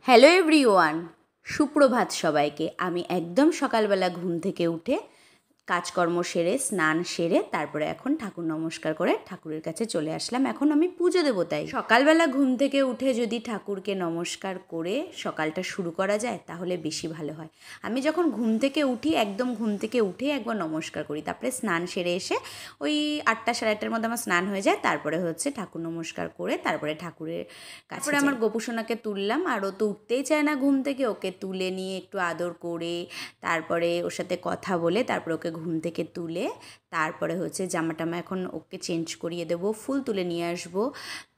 Hello everyone, সুপ্রভাত সবাইকে। আমি একদম সকালবেলা ঘুম থেকে উঠে কাজকর্ম সেরে স্নান সেরে তারপরে এখন ঠাকুর নমস্কার করে ঠাকুরের কাছে চলে আসলাম। এখন আমি পুজো দেবো। তাই সকালবেলা ঘুম থেকে উঠে যদি ঠাকুরকে নমস্কার করে সকালটা শুরু করা যায় তাহলে বেশি ভালো হয়। আমি যখন ঘুম থেকে উঠি একদম ঘুম থেকে উঠে একবার নমস্কার করি, তারপরে স্নান সেরে এসে ওই 8টা সাড়ে 8টার মধ্যে আমার স্নান হয়ে যায়। তারপরে হচ্ছে ঠাকুর নমস্কার করে তারপরে ঠাকুরের কাছে আমার গোপুসোনাকে তুললাম। আর ও তো উঠতেই চায় না ঘুম থেকে, ওকে তুলে নিয়ে একটু আদর করে তারপরে ওর সাথে কথা বলে তারপরে ওকে ঘুম থেকে তুলে তারপরে হচ্ছে জামা টামা এখন ওকে চেঞ্জ করিয়ে দেবো, ফুল তুলে নিয়ে আসবো।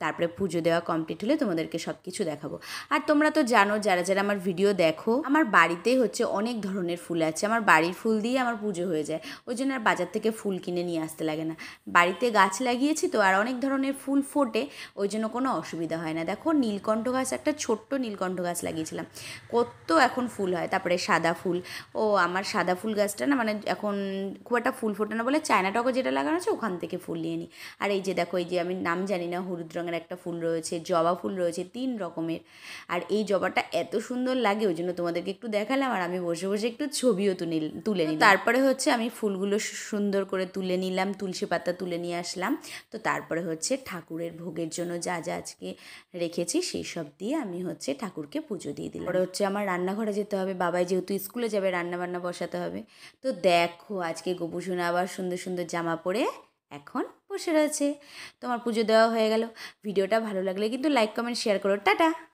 তারপরে পুজো দেওয়া কমপ্লিট হলে তোমাদেরকে সব কিছু দেখাবো। আর তোমরা তো জানো, যারা যারা আমার ভিডিও দেখো, আমার বাড়িতেই হচ্ছে অনেক ধরনের ফুল আছে। আমার বাড়ির ফুল দিয়ে আমার পুজো হয়ে যায়, ওই জন্য আর বাজার থেকে ফুল কিনে নিয়ে আসতে লাগে না। বাড়িতে গাছ লাগিয়েছি তো, আর অনেক ধরনের ফুল ফোটে, ওই জন্য কোনো অসুবিধা হয় না। দেখো নীলকণ্ঠ গাছ, একটা ছোট্ট নীলকণ্ঠ গাছ লাগিয়েছিলাম, কত এখন ফুল হয়। তারপরে সাদা ফুল, আমার সাদা ফুল গাছটা না মানে এখন খুব একটা ফুল ফোটে না বলে চায়না টগর যেটা লাগানো আছে ওখান থেকে ফুল নিয়ে নিই। আর এই যে দেখো, এই যে আমি নাম জানি না, হলুদ রঙের একটা ফুল রয়েছে, জবা ফুল রয়েছে 3 রকমের। আর এই জবাটা এত সুন্দর লাগে, ওই জন্য তোমাদেরকে একটু দেখালাম। আর আমি বসে বসে একটু ছবিও তুলে নিই। তারপরে হচ্ছে আমি ফুলগুলো সুন্দর করে তুলে নিলাম, তুলসী পাতা তুলে নিয়ে আসলাম। তো তারপরে হচ্ছে ঠাকুরের ভোগের জন্য যা যা আজকে রেখেছি সেই সব দিয়ে আমি হচ্ছে ঠাকুরকে পুজো দিয়ে দিলাম। পরে হচ্ছে আমার রান্নাঘরে যেতে হবে, বাবাই যেহেতু স্কুলে যাবে রান্না বান্না বসাতে হবে। তো দেখো আজকে গোপুসোনা আবার সুন্দর সুন্দর জামা পরে এখন বসে রয়েছে। তোমার পুজো দেওয়া হয়ে গেল। ভিডিওটা ভালো লাগলে কিন্তু লাইক কমেন্ট শেয়ার করো। টাটা।